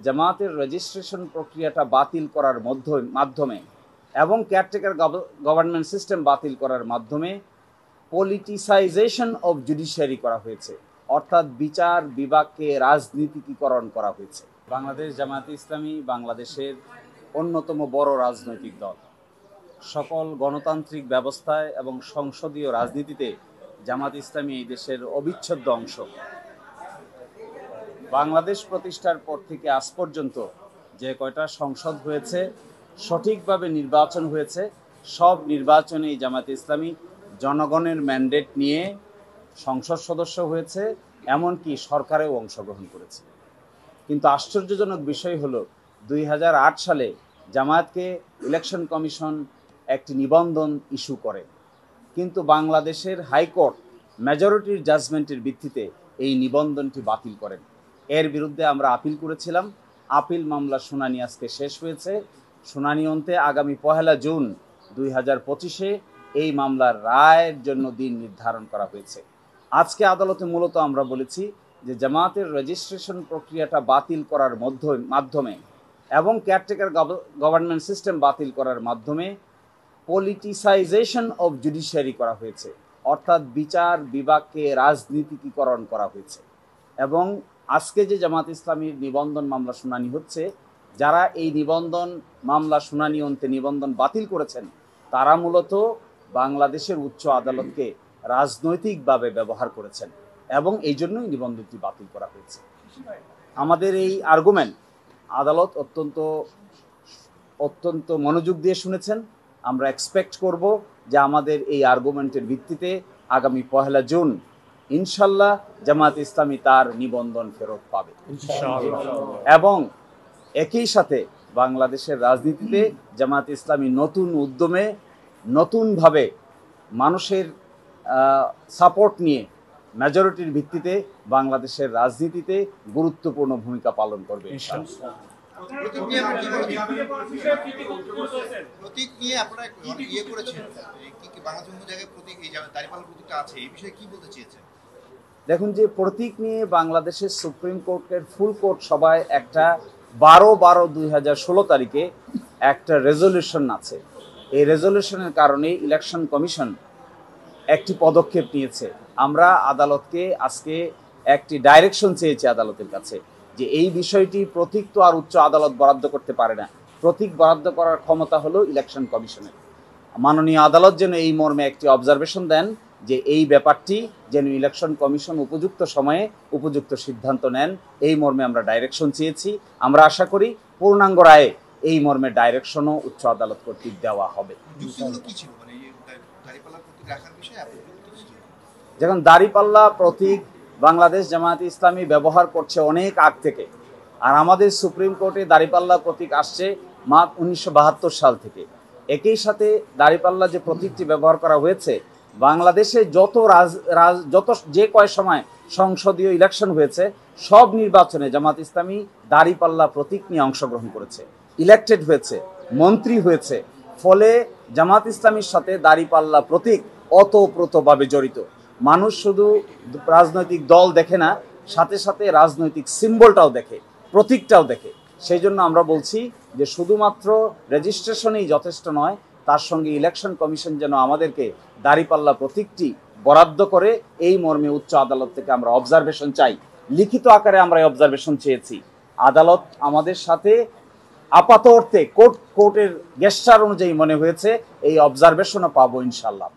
জামায়াতের রেজিস্ট্রেশন প্রক্রিয়াটা বাতিল করার মাধ্যমে এবং কেয়ারটেকার গভর্নমেন্ট সিস্টেম বাতিল করার মাধ্যমে পলিটিসাইজেশন অফ জুডিশিয়ারি করা হয়েছে, অর্থাৎ বিচার বিভাগকে রাজনীতিকীকরণ করা হয়েছে। বাংলাদেশ জামায়াতে ইসলামী বাংলাদেশের অন্যতম বড় রাজনৈতিক দল। সকল গণতান্ত্রিক ব্যবস্থায় এবং সংসদীয় রাজনীতিতে জামাত ইসলামী এই দেশের অবিচ্ছেদ্য অংশ। বাংলাদেশ প্রতিষ্ঠার পর থেকে আজ পর্যন্ত যে কয়টা সংসদ হয়েছে, সঠিকভাবে নির্বাচন হয়েছে, সব নির্বাচনেই জামাত ইসলামী জনগণের ম্যান্ডেট নিয়ে সংসদ সদস্য হয়েছে, এমনকি সরকারেও অংশগ্রহণ করেছে। কিন্তু আশ্চর্যজনক বিষয় হলো 2008 সালে জামায়াতকে ইলেকশন কমিশন একটি নিবন্ধন ইস্যু করে, কিন্তু বাংলাদেশের হাইকোর্ট মেজরিটির জাজমেন্টের ভিত্তিতে এই নিবন্ধনটি বাতিল করেন। এর বিরুদ্ধে আমরা আপিল করেছিলাম। আপিল মামলার শুনানি আজকে শেষ হয়েছে। শুনানি অন্তে আগামী 1 জুন 2025-এ এই মামলার রায়ের জন্য দিন নির্ধারণ করা হয়েছে। আজকে আদালতে মূলত আমরা বলেছি যে জামায়াতের রেজিস্ট্রেশন প্রক্রিয়াটা বাতিল করার মাধ্যমে এবং কেয়ারটেকার গভর্নমেন্ট সিস্টেম বাতিল করার মাধ্যমে পলিটিসাইজেশন অফ জুডিশিয়ারি করা হয়েছে, অর্থাৎ বিচার বিভাগকে রাজনীতিকীকরণ করা হয়েছে। এবং আজকে যে জামাত ইসলামীর নিবন্ধন মামলা শুনানি হচ্ছে, যারা এই নিবন্ধন মামলা শুনানি অন্তে নিবন্ধন বাতিল করেছেন, তারা মূলত বাংলাদেশের উচ্চ আদালতকে রাজনৈতিকভাবে ব্যবহার করেছেন এবং এই জন্যই নিবন্ধনটি বাতিল করা হয়েছে। আমাদের এই আর্গুমেন্ট আদালত অত্যন্ত মনোযোগ দিয়ে শুনেছেন। আমরা এক্সপেক্ট করব যে আমাদের এই আর্গুমেন্টের ভিত্তিতে আগামী 1 জুন ইনশাল্লাহ জামায়াত ইসলামী তার নিবন্ধন ফেরত পাবে এবং একই সাথে বাংলাদেশের রাজনীতিতে জামায়াত ইসলামী নতুন উদ্যমে নতুনভাবে মানুষের সাপোর্ট নিয়ে মেজরিটির ভিত্তিতে বাংলাদেশের রাজনীতিতে গুরুত্বপূর্ণ ভূমিকা পালন করবে। দেখুন, যে প্রতীক নিয়ে বাংলাদেশের সুপ্রিম কোর্টের ফুল কোর্ট সভায় একটা 12/12/2016 তারিখে একটা রেজলিউশন আছে। এই রেজলিউশনের কারণে ইলেকশন কমিশন একটি পদক্ষেপ নিয়েছে। আমরা আদালতকে আজকে একটি ডাইরেকশন চেয়েছি আদালতের কাছে যে এই বিষয়টি প্রতীক তো আর উচ্চ আদালত বরাদ্দ করতে পারে না। প্রতীক বরাদ্দ করার ক্ষমতা হলো ইলেকশন কমিশনের। মাননীয় আদালত যেন এই মর্মে একটি অবজারভেশন দেন যে এই ব্যাপারটি যেন ইলেকশন কমিশন উপযুক্ত সময়ে উপযুক্ত সিদ্ধান্ত নেন, এই মর্মে আমরা ডাইরেকশন চেয়েছি। আমরা আশা করি পূর্ণাঙ্গ রায়ে এই মর্মে ডাইরেকশনও উচ্চ আদালত কর্তৃক দেওয়া হবে। যখন দাঁড়িপাল্লা প্রতীক বাংলাদেশ জামায়াতে ইসলামী ব্যবহার করছে অনেক আগ থেকে, আর আমাদের সুপ্রিম কোর্টে দাঁড়িপাল্লা প্রতীক আসছে 1972 সাল থেকে। একই সাথে দাঁড়িপাল্লা যে প্রতীকটি ব্যবহার করা হয়েছে, বাংলাদেশে যত যে কয় সময় সংসদীয় ইলেকশন হয়েছে, সব নির্বাচনে জামায়াত ইসলামী দাঁড়িপাল্লা প্রতীক নিয়ে অংশগ্রহণ করেছে, ইলেক্টেড হয়েছে, মন্ত্রী হয়েছে। ফলে জামায়াত ইসলামীর সাথে দাঁড়িপাল্লা প্রতীক ওতপ্রোতভাবে জড়িত। মানুষ শুধু রাজনৈতিক দল দেখে না, সাথে সাথে রাজনৈতিক সিম্বলটাও দেখে, প্রতীকটাও দেখে। সেই জন্য আমরা বলছি যে শুধুমাত্র রেজিস্ট্রেশনেই যথেষ্ট নয়, তার সঙ্গে ইলেকশন কমিশন যেন আমাদেরকে দাঁড়িপাল্লা প্রতীকটি বরাদ্দ করে, এই মর্মে উচ্চ আদালত থেকে আমরা অবজারভেশন চাই। লিখিত আকারে আমরা এই অবজারভেশন চেয়েছি। আদালত আমাদের সাথে আপাত অর্থে কোর্টের গেস্টার অনুযায়ী মনে হয়েছে এই অবজারভেশনও পাবো ইনশাল্লাহ।